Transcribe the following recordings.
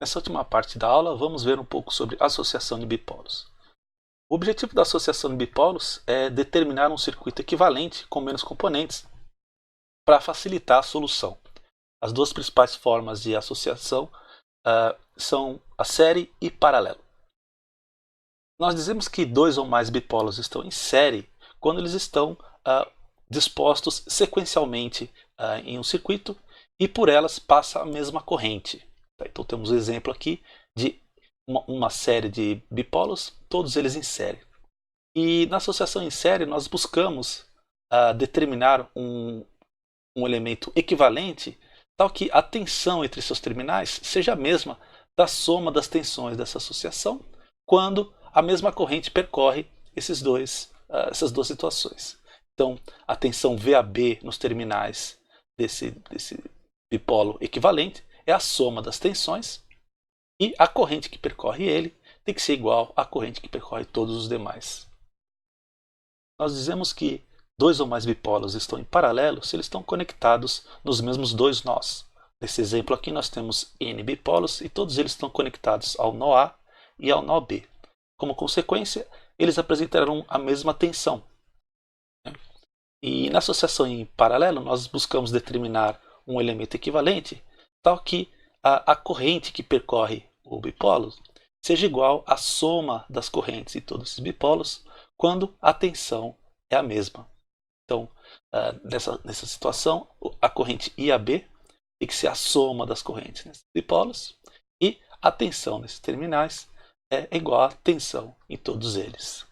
Nessa última parte da aula, vamos ver um pouco sobre associação de bipolos. O objetivo da associação de bipolos é determinar um circuito equivalente com menos componentes para facilitar a solução. As duas principais formas de associação são a série e paralelo. Nós dizemos que dois ou mais bipolos estão em série quando eles estão dispostos sequencialmente em um circuito e por elas passa a mesma corrente. Então temos um exemplo aqui de uma série de bipolos, todos eles em série. E na associação em série nós buscamos determinar um elemento equivalente tal que a tensão entre seus terminais seja a mesma da soma das tensões dessa associação quando a mesma corrente percorre essas duas situações. Então a tensão VAB nos terminais desse bipolo equivalente é a soma das tensões e a corrente que percorre ele tem que ser igual à corrente que percorre todos os demais. Nós dizemos que dois ou mais bipolos estão em paralelo se eles estão conectados nos mesmos dois nós. Nesse exemplo aqui nós temos N bipolos e todos eles estão conectados ao nó A e ao nó B. Como consequência, eles apresentarão a mesma tensão. E na associação em paralelo nós buscamos determinar um elemento equivalente tal que a corrente que percorre o bipolo seja igual à soma das correntes de todos esses bipolos quando a tensão é a mesma. Então, nessa situação, a corrente IAB tem que ser a soma das correntes nesses bipolos e a tensão nesses terminais é igual à tensão em todos eles.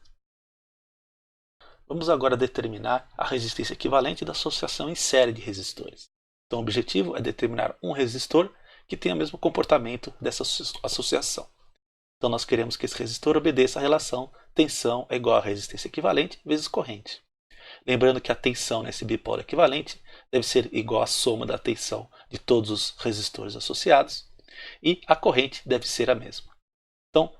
Vamos agora determinar a resistência equivalente da associação em série de resistores. Então, o objetivo é determinar um resistor que tenha o mesmo comportamento dessa associação. Então, nós queremos que esse resistor obedeça à relação tensão é igual a resistência equivalente vezes corrente. Lembrando que a tensão nesse bipolo equivalente deve ser igual à soma da tensão de todos os resistores associados e a corrente deve ser a mesma. Então,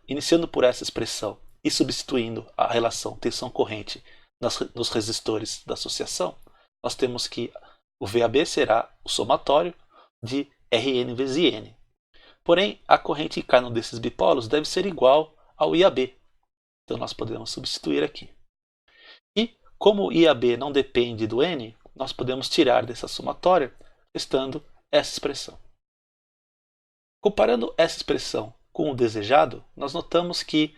iniciando por essa expressão e substituindo a relação tensão-corrente nos resistores da associação, nós temos que o VAB será o somatório de Rn vezes In. Porém, a corrente em cada um desses bipolos deve ser igual ao IAB. Então nós podemos substituir aqui. E como o IAB não depende do N, nós podemos tirar dessa somatória testando essa expressão. Comparando essa expressão com o desejado, nós notamos que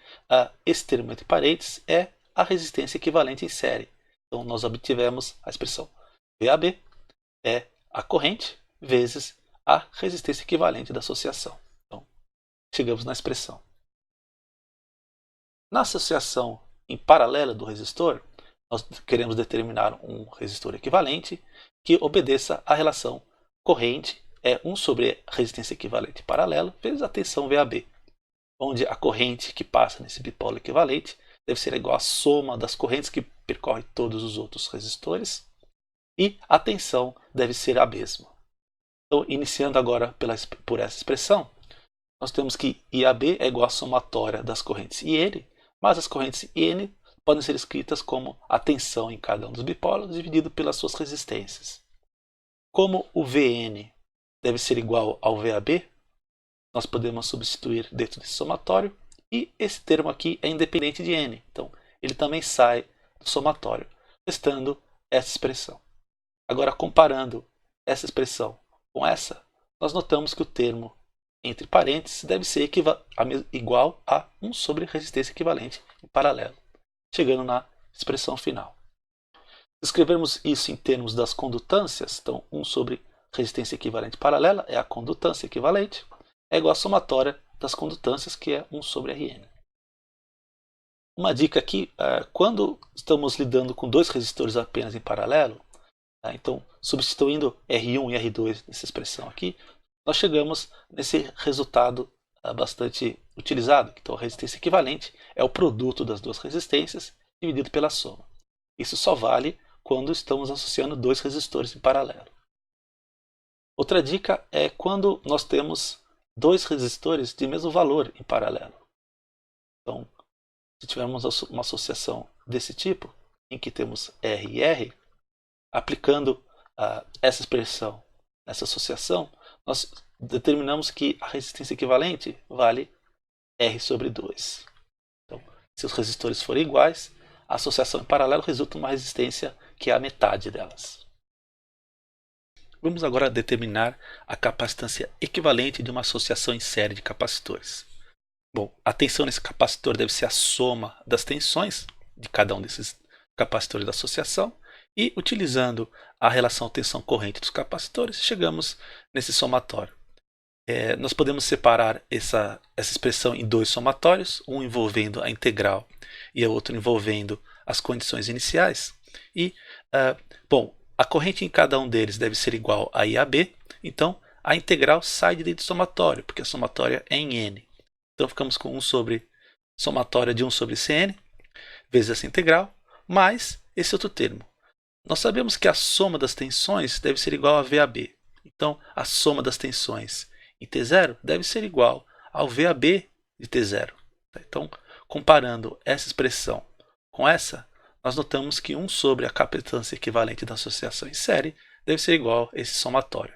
esse termo entre parênteses é a resistência equivalente em série. Então nós obtivemos a expressão VAB é a corrente vezes a resistência equivalente da associação. Então, chegamos na expressão. Na associação em paralelo do resistor, nós queremos determinar um resistor equivalente que obedeça à relação corrente é 1 sobre resistência equivalente paralelo vezes a tensão VAB, onde a corrente que passa nesse bipolo equivalente deve ser igual à soma das correntes que percorrem todos os outros resistores e a tensão deve ser a mesma. Então, iniciando agora por essa expressão, nós temos que IAB é igual à somatória das correntes IN, mas as correntes IN podem ser escritas como a tensão em cada um dos bipolos dividido pelas suas resistências. Como o VN deve ser igual ao VAB, nós podemos substituir dentro desse somatório e esse termo aqui é independente de N, então ele também sai do somatório, testando essa expressão. Agora, comparando essa expressão com essa, nós notamos que o termo entre parênteses deve ser igual a 1 sobre resistência equivalente em paralelo, chegando na expressão final. Se escrevermos isso em termos das condutâncias, então 1 sobre resistência equivalente paralela é a condutância equivalente, é igual à somatória das condutâncias, que é 1 sobre Rn. Uma dica aqui, quando estamos lidando com dois resistores apenas em paralelo, então substituindo R1 e R2 nessa expressão aqui, nós chegamos nesse resultado bastante utilizado. Então a resistência equivalente é o produto das duas resistências dividido pela soma. Isso só vale quando estamos associando dois resistores em paralelo. Outra dica é quando nós temos dois resistores de mesmo valor em paralelo. Então, se tivermos uma associação desse tipo, em que temos R e R, aplicando essa expressão, essa associação, nós determinamos que a resistência equivalente vale R sobre 2. Então, se os resistores forem iguais, a associação em paralelo resulta em uma resistência que é a metade delas. Vamos agora determinar a capacitância equivalente de uma associação em série de capacitores. Bom, a tensão nesse capacitor deve ser a soma das tensões de cada um desses capacitores da associação, e utilizando a relação tensão-corrente dos capacitores, chegamos nesse somatório. Nós podemos separar essa expressão em dois somatórios, um envolvendo a integral e o outro envolvendo as condições iniciais. E, bom, a corrente em cada um deles deve ser igual a I a B, então a integral sai de dentro do somatório, porque a somatória é em N. Então ficamos com 1 sobre somatória de 1 sobre Cn, vezes essa integral, mais esse outro termo. Nós sabemos que a soma das tensões deve ser igual a VAB. Então, a soma das tensões em T0 deve ser igual ao VAB de T0. Então, comparando essa expressão com essa, nós notamos que 1 sobre a capacitância equivalente da associação em série deve ser igual a esse somatório.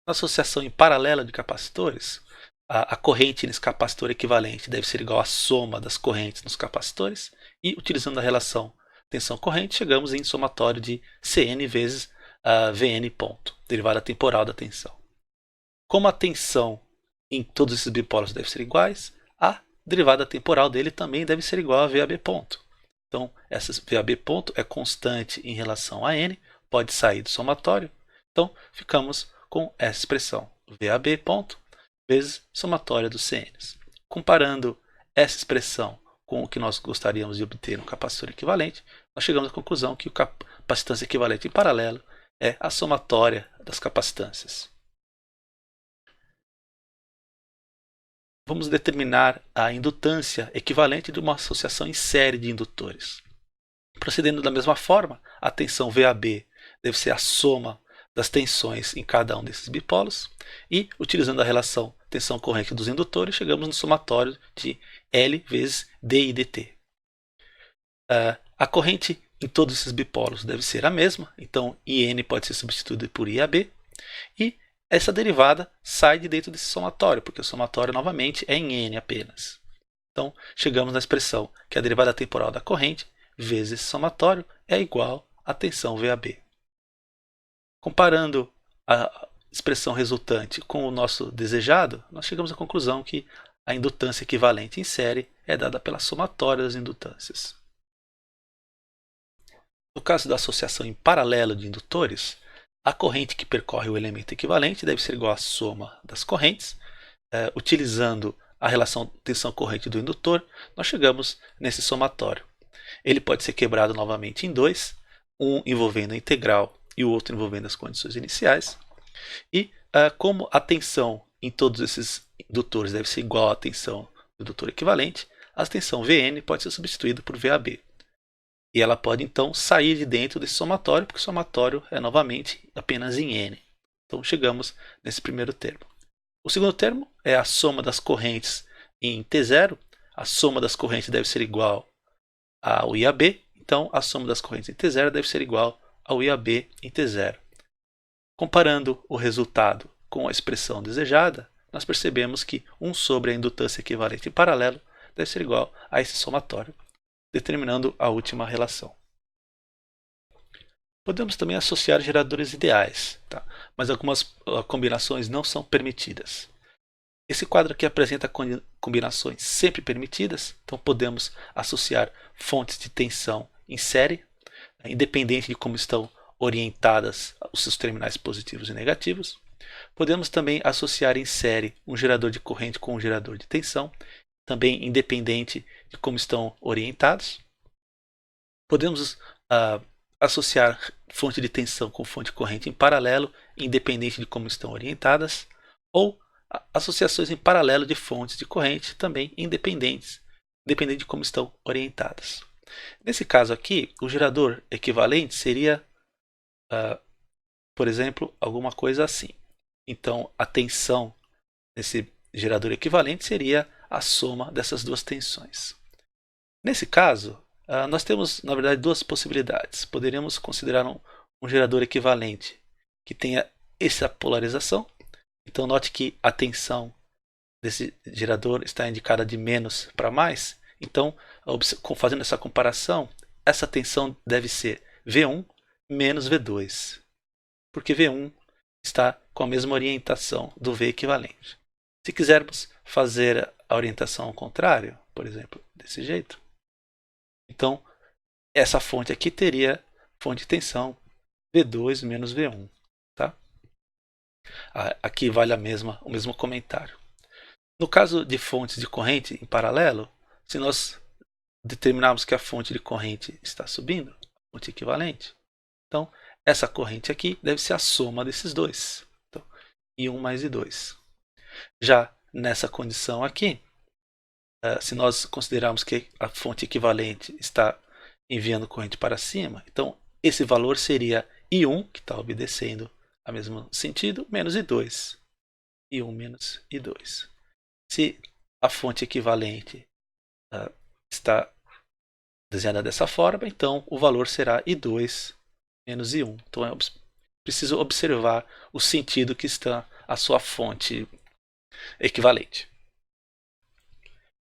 Na associação em paralelo de capacitores, a corrente nesse capacitor equivalente deve ser igual à soma das correntes nos capacitores, e utilizando a relação tensão-corrente, chegamos em somatório de Cn vezes Vn ponto, derivada temporal da tensão. Como a tensão em todos esses bipólares deve ser iguais, a derivada temporal dele também deve ser igual a VAB ponto. Então, essa VAB ponto é constante em relação a N, pode sair do somatório. Então, ficamos com essa expressão, VAB ponto vezes somatória dos CNs. Comparando essa expressão com o que nós gostaríamos de obter no capacitor equivalente, nós chegamos à conclusão que a capacitância equivalente em paralelo é a somatória das capacitâncias. Vamos determinar a indutância equivalente de uma associação em série de indutores. Procedendo da mesma forma, a tensão VAB deve ser a soma das tensões em cada um desses bipolos, e, utilizando a relação tensão-corrente dos indutores, chegamos no somatório de L vezes dI dt. A corrente em todos esses bipolos deve ser a mesma, então IN pode ser substituído por IAB, e essa derivada sai de dentro desse somatório, porque o somatório novamente é em N apenas. Então, chegamos na expressão que a derivada temporal da corrente vezes esse somatório é igual à tensão VAB. Comparando a expressão resultante com o nosso desejado, nós chegamos à conclusão que a indutância equivalente em série é dada pela somatória das indutâncias. No caso da associação em paralelo de indutores, a corrente que percorre o elemento equivalente deve ser igual à soma das correntes. Utilizando a relação tensão-corrente do indutor, nós chegamos nesse somatório. Ele pode ser quebrado novamente em dois, um envolvendo a integral e o outro envolvendo as condições iniciais. E como a tensão em todos esses indutores deve ser igual à tensão do indutor equivalente, a tensão Vn pode ser substituída por VAB. E ela pode então sair de dentro desse somatório, porque o somatório é novamente apenas em N. Então chegamos nesse primeiro termo. O segundo termo é a soma das correntes em T0. A soma das correntes deve ser igual ao IAB, então a soma das correntes em T0 deve ser igual ao IAB em T0. Comparando o resultado com a expressão desejada, nós percebemos que 1 sobre a indutância equivalente em paralelo deve ser igual a esse somatório, determinando a última relação. Podemos também associar geradores ideais, tá? Mas algumas combinações não são permitidas. Esse quadro aqui apresenta combinações sempre permitidas, então podemos associar fontes de tensão em série, independente de como estão orientadas os seus terminais positivos e negativos. Podemos também associar em série um gerador de corrente com um gerador de tensão, também independente de como estão orientados. Podemos associar fonte de tensão com fonte de corrente em paralelo, independente de como estão orientadas, ou associações em paralelo de fontes de corrente, também independente de como estão orientadas. Nesse caso aqui, o gerador equivalente seria, por exemplo, alguma coisa assim. Então, a tensão nesse gerador equivalente seria a soma dessas duas tensões. Nesse caso, nós temos, na verdade, duas possibilidades. Poderíamos considerar um gerador equivalente que tenha essa polarização. Então note que a tensão desse gerador está indicada de menos para mais. Então, fazendo essa comparação, essa tensão deve ser V1 menos V2, porque V1 está com a mesma orientação do V equivalente. Se quisermos fazer a orientação ao contrário, por exemplo, desse jeito, então essa fonte aqui teria fonte de tensão V2 menos V1. Tá? Aqui vale o mesmo comentário. No caso de fontes de corrente em paralelo, se nós determinarmos que a fonte de corrente está subindo, fonte equivalente, então essa corrente aqui deve ser a soma desses dois. Então, I1 mais I2. Já nessa condição aqui, se nós considerarmos que a fonte equivalente está enviando corrente para cima, então esse valor seria I1, que está obedecendo ao mesmo sentido, menos I2. I1 menos I2. Se a fonte equivalente está desenhada dessa forma, então o valor será I2 menos I1. Então é preciso observar o sentido que está a sua fonte equivalente.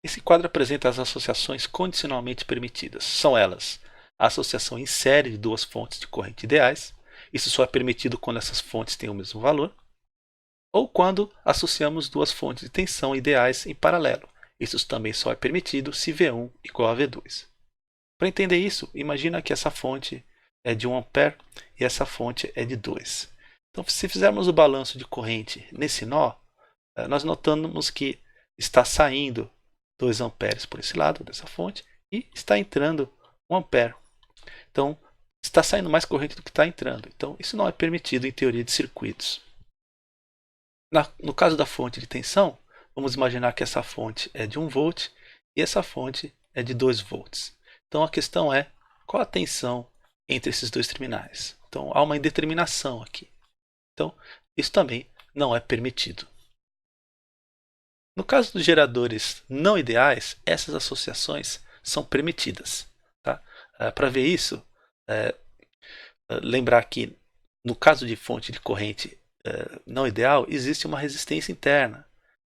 Esse quadro apresenta as associações condicionalmente permitidas. São elas a associação em série de duas fontes de corrente ideais. Isso só é permitido quando essas fontes têm o mesmo valor. Ou quando associamos duas fontes de tensão ideais em paralelo. Isso também só é permitido se V1 igual a V2. Para entender isso, imagina que essa fonte é de 1 A e essa fonte é de 2. Então, se fizermos o balanço de corrente nesse nó, nós notamos que está saindo 2 A por esse lado dessa fonte e está entrando 1 A. Então, está saindo mais corrente do que está entrando. Então, isso não é permitido em teoria de circuitos. No caso da fonte de tensão, vamos imaginar que essa fonte é de 1 volt e essa fonte é de 2 volts. Então a questão é qual a tensão entre esses dois terminais. Então há uma indeterminação aqui. Então isso também não é permitido. No caso dos geradores não ideais, essas associações são permitidas. Tá? Para ver isso, lembrar que no caso de fonte de corrente não ideal, existe uma resistência interna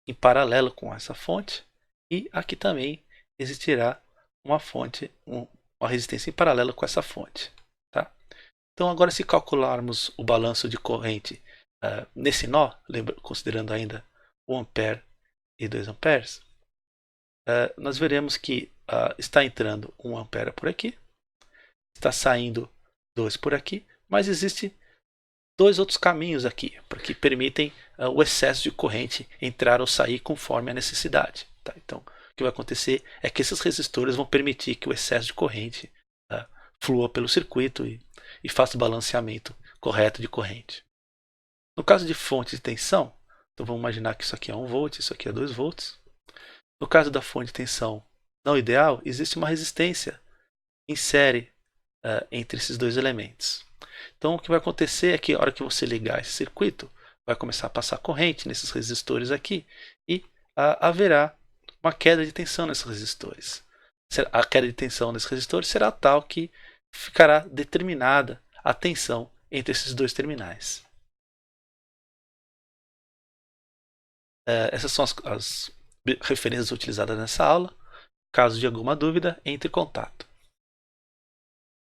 em paralelo com essa fonte e aqui também existirá uma resistência em paralelo com essa fonte. Tá? Então agora se calcularmos o balanço de corrente nesse nó, considerando ainda 1 A e 2 A, nós veremos que está entrando 1 A por aqui, está saindo 2 por aqui, mas existe dois outros caminhos aqui, que permitem o excesso de corrente entrar ou sair conforme a necessidade. Tá? Então, o que vai acontecer é que esses resistores vão permitir que o excesso de corrente flua pelo circuito e faça o balanceamento correto de corrente. No caso de fonte de tensão, então vamos imaginar que isso aqui é 1 volt, isso aqui é 2 volts. No caso da fonte de tensão não ideal, existe uma resistência em série entre esses dois elementos. Então o que vai acontecer é que a hora que você ligar esse circuito, vai começar a passar corrente nesses resistores aqui e haverá uma queda de tensão nesses resistores. A queda de tensão nesses resistores será tal que ficará determinada a tensão entre esses dois terminais. Essas são as referências utilizadas nessa aula. Caso de alguma dúvida, entre em contato.